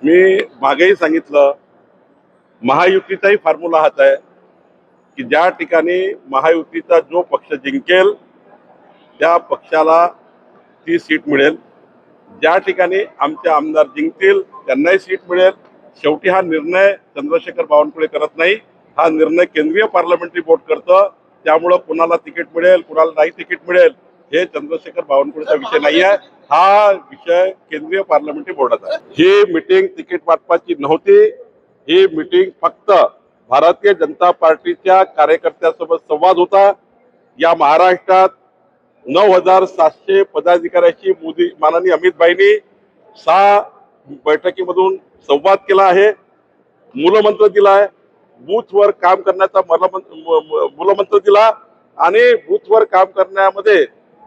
मी मागेही सांगितलं, महायुतीचाही फॉर्म्युला हाच आहे की ज्या ठिकाणी महायुतीचा जो पक्ष जिंकेल त्या पक्षाला ती सीट मिळेल, ज्या ठिकाणी आमचे आमदार जिंकतील त्यांनाही सीट मिळेल। शेवटी हा निर्णय चंद्रशेखर बावनकुळे करत नाही, हा निर्णय केंद्रीय पार्लमेंटरी बोर्ड करतं। त्यामुळे कुणाला तिकीट मिळेल कुणाला नाही तिकीट मिळेल हे चंद्रशेखर बावनकुळेचा विषय नाही आहे, हा विषय केंद्रीय पार्लमेंटरी बोर्डाचा आहे। ही मीटिंग तिकीट वाटपाची नव्हती, ही मीटिंग फक्त भारतीय जनता पार्टीच्या कार्यकर्त्यांसोबत संवाद होता। या महाराष्ट्रात 9,700 पदाधिकाऱ्यांशी मोदी माननीय अमित भाईंनी 6 बैठकीमधून संवाद केला आहे, मूलमंत्र दिला आहे, बूथवर काम करण्याचा मूलमंत्र दिला आणि बूथवर काम करण्यामध्ये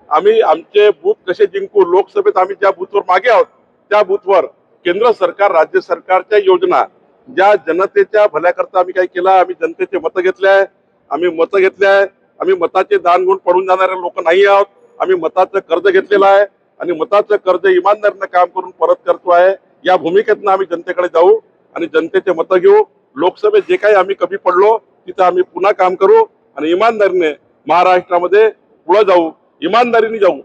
आम्ही आमचे बूथ कसे जिंकू, लोकसभेत आम्ही ज्या बूथवर मागे आहोत त्या बूथवर केंद्र सरकार राज्य सरकारच्या योजना ज्या जनतेच्या भल्याकरता आम्ही काही केलं, आम्ही जनतेचे मतं घेतले आहे, आम्ही मताचे दान गुण पडून जाणारे लोक नाही आहोत। आम्ही मताचं कर्ज घेतलेलं आहे आणि मताचं कर्ज इमानदारीनं काम करून परत करतो आहे। या भूमिकेतनं आम्ही जनतेकडे जाऊ आणि जनतेचे मतं घेऊ। लोकसभेत जे काही आम्ही कमी पडलो तिथं आम्ही पुन्हा काम करू आणि इमानदारीने महाराष्ट्रामध्ये पुढे जाऊ, इमानदारीने जाऊ,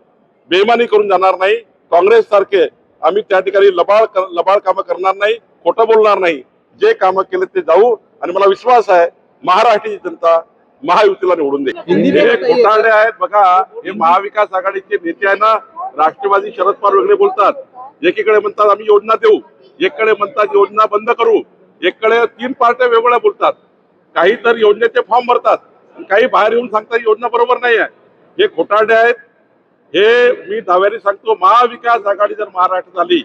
बेईमानी करून जाणार नाही। काँग्रेस सारखे आम्ही त्या ठिकाणी लबाड कामं करणार नाही, खोटं बोलणार नाही, जे कामं केले ते जाऊ आणि मला विश्वास आहे महाराष्ट्राची जनता महायुतीला निवडून दे। हे घोटाळे आहेत बघा, हे महाविकास आघाडीचे नेते आहे ना, राष्ट्रवादी शरद पवार वेगळे बोलतात, एकीकडे म्हणतात आम्ही योजना देऊ, एकीकडे म्हणतात योजना बंद करू, एकीकडे 3 पार्ट्या वेगवेगळ्या बोलतात। काही तर योजनेचे फॉर्म भरतात, काही बाहेर येऊन सांगतात योजना बरोबर नाही आहे। हे घोटाळे आहेत। हे मी दाव्याने सांगतो, महाविकास आघाडी जर महाराष्ट्रात आली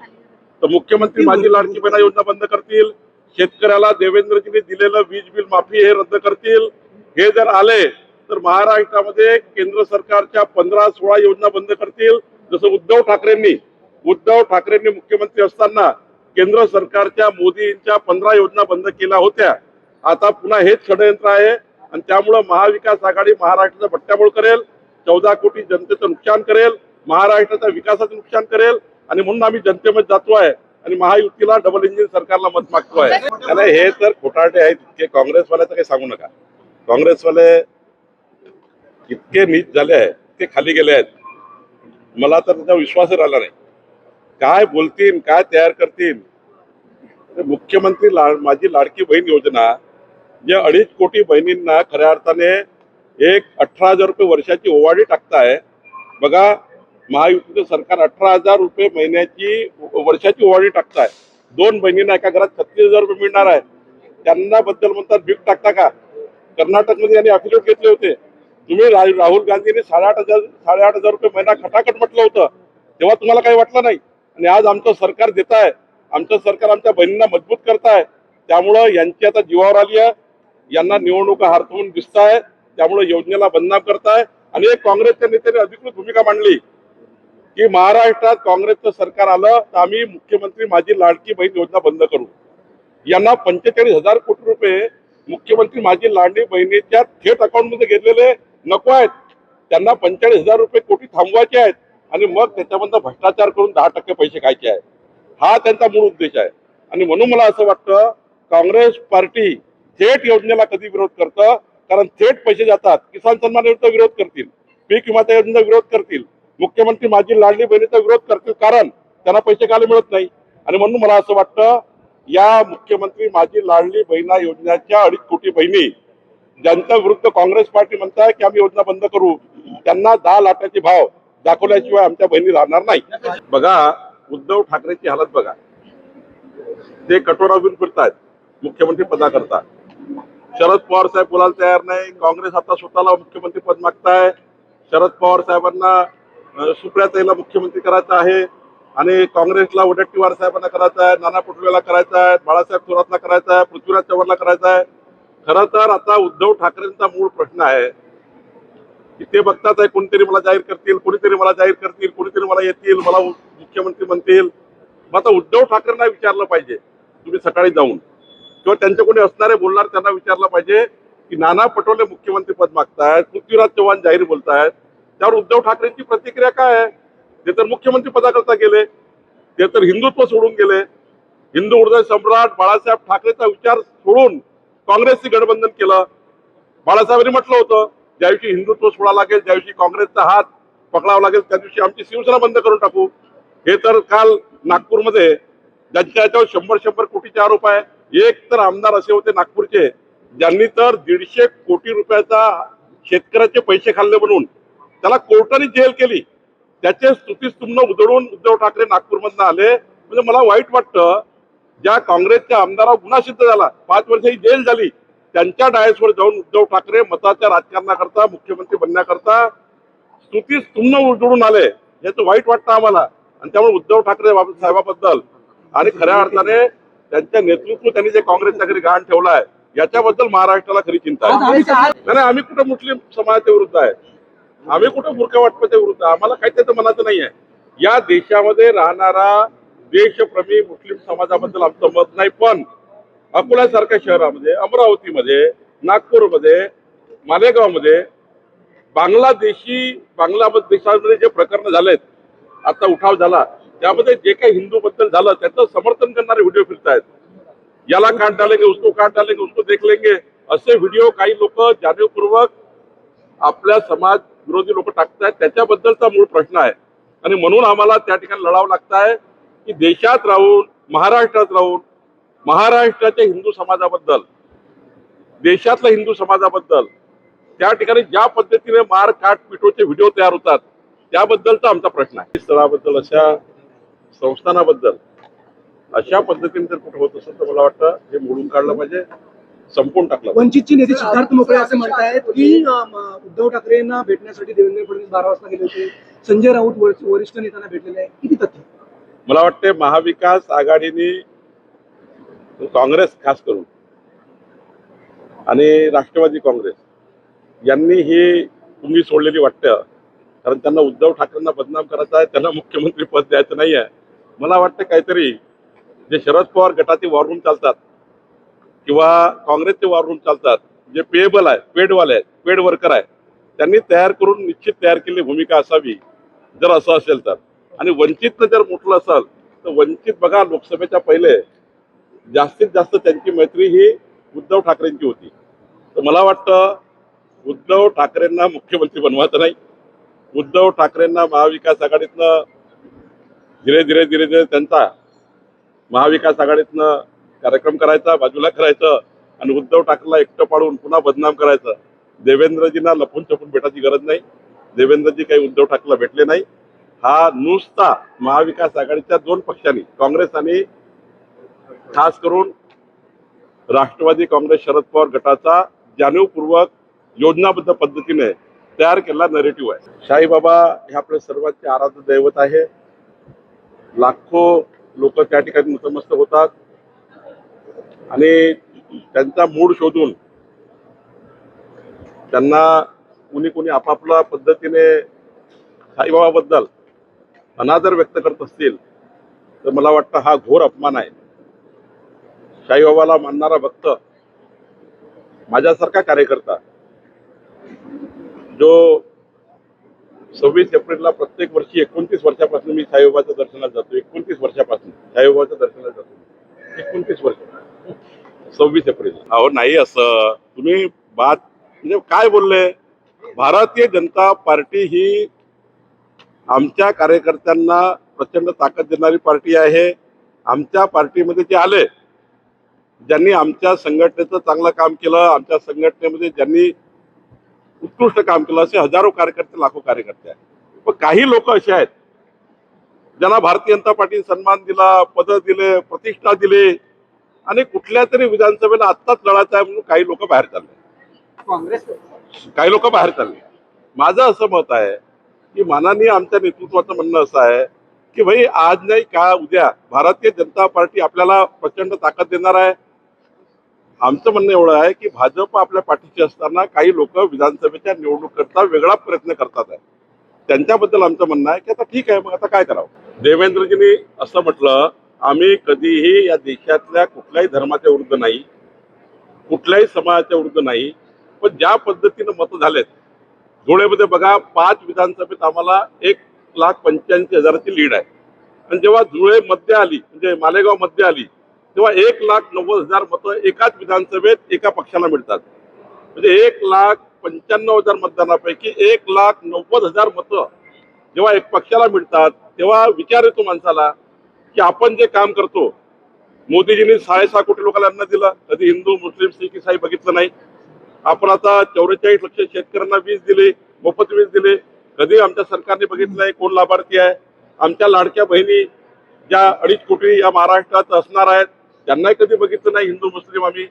तर मुख्यमंत्री माझी लाडकी बहीण योजना बंद करतील, शेतकऱ्याला देवेंद्रजींनी दिलेलं वीज बिल माफी हे रद्द करतील। हे जर आले तर महाराष्ट्रामध्ये केंद्र सरकारच्या 15-16 योजना बंद करतील। जसं उद्धव ठाकरेंनी मुख्यमंत्री असताना केंद्र सरकारच्या मोदींच्या 15 योजना बंद केल्या होत्या। आता पुन्हा हेच षडयंत्र आहे आणि त्यामुळे महाविकास आघाडी महाराष्ट्राचा बट्ट्याबोळ करेल, 14 कोटी जनतेचं नुकसान करेल, महाराष्ट्राच्या विकासाचं नुकसान करेल आणि म्हणून आम्ही जनतेमध्ये जातोय आणि महायुतीला डबल इंजिन सरकारला मत मागतोय। त्याला हे तर खोटारडे आहेत, इतके काँग्रेसवाल्याचं काही सांगू नका। काँग्रेसवाले इतके नीच झाले आहेत, इतके खाली गेले आहेत, मला तर त्याचा विश्वास राहिला नाही। काय बोलतील, काय तयार करतील। मुख्यमंत्री माझी लाडकी बहीण योजना जे 2.5 कोटी बहिणींना खऱ्या अर्थाने एक 18,000 रुपये वर्षाची ओवाळी टाकताय बघा। महायुतीचं सरकार 18,000 रुपये महिन्याची वर्षाची ओवाळी टाकताय। 2 बहिणींना एका घरात 36,000 रुपये मिळणार आहे। त्यांना बद्दल म्हणतात भीक टाकता का? कर्नाटकमध्ये यांनी अफिडेव्हिट घेतले होते, तुम्ही राहुल गांधींनी 8,500 रुपये महिना खटाखट म्हटलं होतं, तेव्हा तुम्हाला काही वाटलं नाही आणि आज आमचं सरकार देत आहे, आमचं सरकार आमच्या बहिणींना मजबूत करताय। त्यामुळं यांची आता जीवावर आली आहे, यांना निवडणुका हारतून दिसत आहे, त्यामुळे योजनेला बदनाम करताय। आणि एक काँग्रेसच्या नेत्याने अधिकृत भूमिका मांडली की महाराष्ट्रात काँग्रेसचं सरकार आलं तर आम्ही मुख्यमंत्री माझी लाडकी बहीण योजना बंद करू। यांना 45,000 कोटी रुपये मुख्यमंत्री माझी लाडकी बहिणीच्या थेट अकाउंटमध्ये घेतलेले नको आहेत, त्यांना 45,000 रुपये कोटी थांबवायचे आहेत आणि मग त्याच्यामधून भ्रष्टाचार करून 10% पैसे खायचे आहेत। हा त्यांचा मूळ उद्देश आहे आणि म्हणून मला असं वाटतं काँग्रेस पार्टी थेट योजनेला कधी विरोध करतं, कारण थेट पैसे जातात। किसान सन्मान योजनेचा विरोध करतील, पीक विमा योजनेचा विरोध करतील, मुख्यमंत्री माझी लाडली बहिणीचा विरोध करतील, कारण त्यांना पैसे खायला मिळत नाही। आणि म्हणून मला असं वाटतं या मुख्यमंत्री माझी लाडली बहिणा योजनेच्या 2.5 कोटी बहिणी ज्यांच्या विरुद्ध काँग्रेस पार्टी म्हणताय की आम्ही योजना बंद करू, त्यांना 10 लाखाचे भाव दाखवल्याशिवाय आमच्या बहिणी राहणार नाही। बघा उद्धव ठाकरेची हालत बघा, ते कटोरा घेऊन फिरतायत मुख्यमंत्री पदाकरता। शरद पवार साहेब बोलायला तयार नाही, काँग्रेस आता स्वतःला मुख्यमंत्री पद मागताय। शरद पवार साहेबांना सुप्रियाताईला मुख्यमंत्री करायचं आहे आणि काँग्रेसला वडेट्टीवार साहेबांना करायचं आहे, नाना पटोलेला करायचं आहे, बाळासाहेब थोरातला करायचं आहे, पृथ्वीराज चव्हाणला करायचं आहे। खरं तर आता उद्धव ठाकरेंचा मूळ प्रश्न आहे की ते बघतात आहे कोणीतरी मला जाहीर करतील, कोणीतरी मला जाहीर करतील, कोणीतरी मला येतील, मला मुख्यमंत्री म्हणतील। मग आता उद्धव ठाकरेंना विचारलं पाहिजे तुम्ही सकाळी जाऊन, किंवा त्यांचे कोणी असणारे बोलणार त्यांना विचारलं पाहिजे की नाना पटोले मुख्यमंत्री पद मागतायत, पृथ्वीराज चव्हाण जाहीर बोलतायत, त्यावर उद्धव ठाकरेंची प्रतिक्रिया काय आहे? ते तर मुख्यमंत्री पदाकरता गेले, ते तर हिंदुत्व सोडून गेले, हिंदू हृदय सम्राट बाळासाहेब ठाकरेचा विचार सोडून काँग्रेसचे गठबंधन केलं. बाळासाहेबांनी म्हटलं होतं ज्या दिवशी हिंदुत्व सोडा लागेल, ज्या दिवशी काँग्रेसचा हात पकडावा लागेल, त्या दिवशी आमची शिवसेना बंद करून टाकू. हे तर काल नागपूरमध्ये ज्यांच्या याच्यावर 100 कोटीचे आरोप आहे, एक तर आमदार असे होते नागपूरचे ज्यांनी तर 150 कोटी रुपयाचा शेतकऱ्याचे पैसे खाल्ले म्हणून त्याला कोर्टाने जेल केली. त्याचे स्तुतीस्तुम्न उधळून उद्धव ठाकरे नागपूरमधून आले. म्हणजे मला वाईट वाटतं, ज्या काँग्रेसच्या आमदारावर गुन्हा सिद्ध झाला, 5 वर्ष ही जेल झाली, त्यांच्या डायसवर जाऊन उद्धव ठाकरे मताच्या राजकारणाकरता, मुख्यमंत्री बनण्याकरता स्तुतीस्तुम्न उधळून आले. याचं वाईट वाटतं आम्हाला. आणि त्यामुळे उद्धव ठाकरे साहेबाबद्दल आणि खऱ्या अर्थाने त्यांच्या नेतृत्व त्यांनी जे काँग्रेसच्या घरी गहाण ठेवला आहे याच्याबद्दल महाराष्ट्राला खरी चिंता आहे. नाही, आम्ही कुठं मुस्लिम समाजाच्या विरुद्ध आहे, आम्ही कुठं बुरखा वाटपाच्या विरुद्ध आहे, आम्हाला काही त्याचं मनाचं नाही आहे. या देशामध्ये राहणारा देशप्रेमी मुस्लिम समाजाबद्दल आमचं मत नाही. पण अकोल्यासारख्या शहरामध्ये, अमरावतीमध्ये, नागपूरमध्ये, मालेगावमध्ये बांगलादेशामध्ये जे प्रकरण झालेत, आता उठाव झाला, त्यामध्ये जे काही हिंदू बद्दल झालं त्याचं समर्थन करणारे व्हिडिओ फिरतायत. याला काट डालेंगे, उसको काट डालेंगे, उसको देख लेंगे, असे व्हिडिओ काही लोक जाणीवपूर्वक आपल्या समाज विरोधी लोक टाकतायत. त्याच्याबद्दलचा मूळ प्रश्न आहे. आणि म्हणून आम्हाला त्या ठिकाणी लढावं लागत आहे की देशात राहून, महाराष्ट्रात राहून, महाराष्ट्राच्या हिंदू समाजाबद्दल, देशातल्या हिंदू समाजाबद्दल त्या ठिकाणी ज्या पद्धतीने मार काट पिटोचे व्हिडिओ तयार होतात त्याबद्दलचा आमचा प्रश्न आहे. स्थळाबद्दल, अशा संस्थानाबद्दल अशा पद्धतीने जर कुठे होत असेल तर मला वाटतं हे मोडून काढलं पाहिजे, संपून टाकलं. वंचितचे नेते सिद्धार्थ मोकळे असे म्हणतायत की उद्धव ठाकरेंना भेटण्यासाठी देवेंद्र फडणवीस 12 वाजता गेले होते, संजय राऊत वरिष्ठ नेत्यांना भेटलेले आहे. किती तथ्य? मला वाटते महाविकास आघाडीने, काँग्रेस खास करून आणि राष्ट्रवादी काँग्रेस यांनी ही पुंगी सोडलेली वाटतं. कारण त्यांना उद्धव ठाकरेंना बदनाम करायचं आहे, त्यांना मुख्यमंत्री पद द्यायचं नाही आहे. मला वाटतं काहीतरी जे शरद पवार गटाचे वॉर रूम चालतात किंवा काँग्रेसचे वॉर रूम चालतात, जे पेएबल आहे, पेडवाले आहेत, पेड वर्कर आहे, त्यांनी तयार करून निश्चित तयार केलेली भूमिका असावी जर असं असेल तर. आणि वंचितनं जर म्हटलं असेल तर वंचित बघा, लोकसभेच्या पहिले जास्तीत जास्त त्यांची मैत्री ही उद्धव ठाकरेंची होती. तर मला वाटतं उद्धव ठाकरेंना मुख्यमंत्री बनवायचं नाही, उद्धव ठाकरेंना महाविकास आघाडीतनं धीरे धीरे त्यांचा महाविकास आघाडीतनं कार्यक्रम करायचा, बाजूला करायचं आणि उद्धव ठाकरेला एकटं पाडून पुन्हा बदनाम करायचं. देवेंद्रजींना लपून छपून भेटायची गरज नाही. देवेंद्रजी काही उद्धव ठाकरेला भेटले नाही. हा नुसता महाविकास आघाडीच्या 2 पक्षांनी, काँग्रेस आणि खास करून राष्ट्रवादी काँग्रेस शरद पवार गटाचा जाणीवपूर्वक योजनाबद्ध पद्धतीने तयार केलेला नरेटिव्ह आहे. साईबाबा हे आपल्या सर्वांचे आराध्य दैवत आहे. लाखो लोक त्या ठिकाणी नतमस्तक होतात आणि त्यांचा मूड शोधून त्यांना कुणी आपापल्या पद्धतीने साईबाबाबद्दल अनादर व्यक्त करत असतील तर मला वाटतं हा घोर अपमान आहे. साईबाबाला मानणारा भक्त, माझ्यासारखा कार्यकर्ता जो 26 एप्रिलला प्रत्येक वर्षी 29 वर्षापासून मी साईबाबाच्या दर्शनाला जातो, 29 वर्षापासून साईबाबाच्या दर्शनाला जातो, 29 वर्ष, 26 एप्रिल. अहो नाही, असं तुम्ही बात म्हणजे काय बोलले. भारतीय जनता पार्टी ही आमच्या कार्यकर्त्यांना प्रचंड ताकद देणारी पार्टी आहे. आमच्या पार्टीमध्ये जे आले, ज्यांनी आमच्या संघटनेचं चांगलं काम केलं, आमच्या संघटनेमध्ये ज्यांनी उत्कृष्ट काम केलं, असे हजारो कार्यकर्ते, लाखो कार्यकर्ते आहेत. पण काही लोक असे आहेत ज्यांना भारतीय जनता पार्टीने सन्मान दिला, पद दिले, प्रतिष्ठा दिली आणि कुठल्या तरी विधानसभेला आत्ताच लढायचं आहे म्हणून काही लोक बाहेर चालले, काही लोक बाहेर चालले. माझं असं मत आहे की माननीय आमच्या नेतृत्वाचं म्हणणं असं आहे की भाई आज नाही का उद्या भारतीय जनता पार्टी आपल्याला प्रचंड ताकद देणार आहे. आमचं म्हणणं एवढं आहे की भाजप आपल्या पाठीशी असताना काही लोक विधानसभेच्या निवडणुकीकरता वेगळा प्रयत्न करतात आहे. त्यांच्याबद्दल आमचं म्हणणं आहे की आता ठीक आहे, मग आता काय करावं. देवेंद्रजींनी असं म्हटलं, आम्ही कधीही या देशातल्या कुठल्याही धर्माच्या विरुद्ध नाही, कुठल्याही समाजाच्या विरुद्ध नाही. पण ज्या पद्धतीनं मतं झालेत, धुळेमध्ये बघा 5 विधानसभेत आम्हाला 1,85,000ची लीड आहे. आणि जेव्हा धुळे मध्ये आली, म्हणजे मालेगाव मध्ये आली, तेव्हा 1,90,000 मतं एकाच विधानसभेत एका पक्षाला मिळतात. म्हणजे 1,95,000 मतदानापैकी 1,90,000 मतं जेव्हा एक पक्षाला मिळतात तेव्हा विचार येतो माणसाला की आपण जे काम करतो, मोदीजींनी 6.5 कोटी लोकांना अन्न दिलं, कधी हिंदू मुस्लिम सिख इसाई बघितलं नाही. आपण आता 44 लक्ष शेतकऱ्यांना वीज दिले, मोफत वीज दिले, कधी आमच्या सरकारने बघितलंय कोण लाभार्थी आहे. आमच्या लाडक्या बहिणी ज्या 2.5 कोटी या महाराष्ट्रात असणार आहेत त्यांनाही कधी बघितलं नाही हिंदू मुस्लिम आम्ही.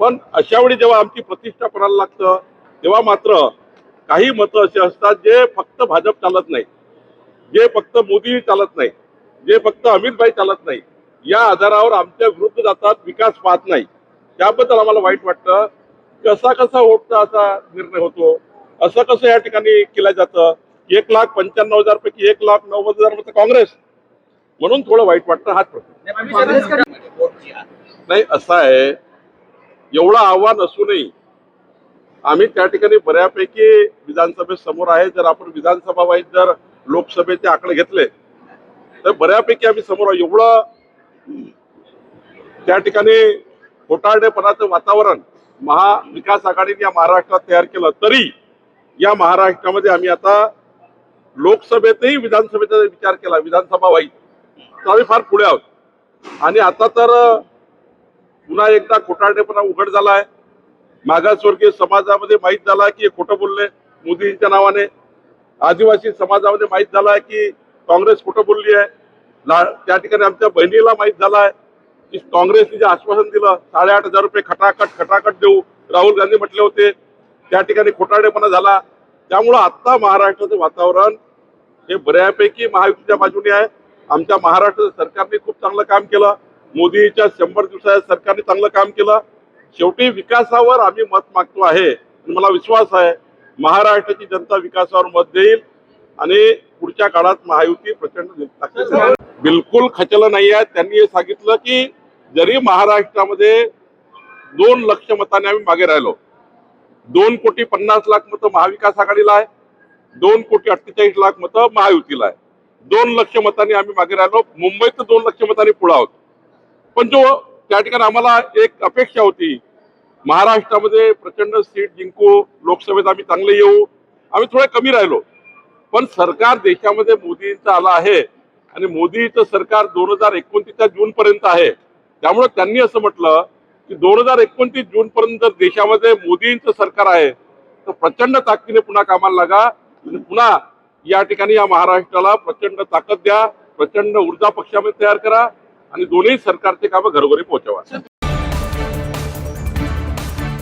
पण अशा वेळी जेव्हा आमची प्रतिष्ठा पडायला लागतं तेव्हा मात्र काही मतं असे असतात जे फक्त भाजप चालत नाही, जे फक्त मोदी चालत नाही, जे फक्त अमितभाई चालत नाही, या आधारावर आमच्या विरुद्ध जातात, विकास पाहत नाही. त्याबद्दल आम्हाला वाईट वाटतं. कसा वोटचा असा निर्णय होतो, असं कसं या ठिकाणी केलं जातं. 1,95,000 पैकी 1,90,000 मतं काँग्रेस, म्हणून थोडं वाईट वाटतं. हाच प्रश्न नाही. असं आहे, एवढं आव्हान असूनही आम्ही त्या ठिकाणी बऱ्यापैकी विधानसभेत समोर आहे. जर आपण विधानसभा वाईज जर लोकसभेचे आकडे घेतले तर बऱ्यापैकी आम्ही समोर आहे. एवढं त्या ठिकाणी खोटारडेपणाचं वातावरण महाविकास आघाडीने या महाराष्ट्रात तयार केलं, तरी या महाराष्ट्रामध्ये आम्ही आता लोकसभेतही विधानसभेचा विचार केला, विधानसभा वाईज, तर आम्ही फार पुढे आहोत. आणि आता तर पुन्हा एकदा खोटारडेपणा उघड झाला आहे. मागासवर्गीय समाजामध्ये माहीत झाला की खोटं बोलले मोदींच्या नावाने. आदिवासी समाजामध्ये माहीत झाला की काँग्रेस खोटं बोलली आहे. त्या ठिकाणी आमच्या बहिणीला माहीत झाला आहे की काँग्रेसने जे आश्वासन दिलं 8,500 रुपये खटाखट देऊ, राहुल गांधी म्हटले होते, त्या ठिकाणी खोटारडेपणा झाला. त्यामुळं आता महाराष्ट्राचं वातावरण हे बऱ्यापैकी महायुतीच्या बाजूने आहे. आमच्या महाराष्ट्र सरकारने खूप चांगलं काम केलं. मोदीच्या 100 दिवसाच्या सरकारने चांगलं काम केलं. शेवटी विकासावर आम्ही मत मागतो आहे. मला विश्वास आहे महाराष्ट्राची जनता विकासावर मत देईल आणि पुढच्या काळात महायुती प्रचंड बिलकुल खचलं नाही आहे. त्यांनी हे सांगितलं की जरी महाराष्ट्रामध्ये 2 लक्ष मताने आम्ही मागे राहिलो, 2,50,00,000 मतं महाविकास आघाडीला आहे, 2,48,00,000 मतं महायुतीला आहे. 2 लक्ष मतांनी आम्ही मागे राहिलो. मुंबईत 2 लक्ष मतांनी पुढे आहोत. पण जो त्या ठिकाणी आम्हाला एक अपेक्षा होती महाराष्ट्रामध्ये प्रचंड सीट जिंकू, लोकसभेत आम्ही चांगले येऊ, आम्ही थोडे कमी राहिलो. पण सरकार देशामध्ये मोदींचं आलं आहे आणि मोदीचं सरकार 2029 जून पर्यंत आहे. त्यामुळे त्यांनी असं म्हटलं की 2029 जून पर्यंत देशामध्ये मोदींचं सरकार आहे तर प्रचंड ताकदीने पुन्हा कामाला लागा आणि पुन्हा या ठिकाणी या महाराष्ट्राला प्रचंड ताकद द्या, प्रचंड ऊर्जा पक्षामध्ये तयार करा आणि दोन्ही सरकारचे कामं घरोघरी पोहोचवा.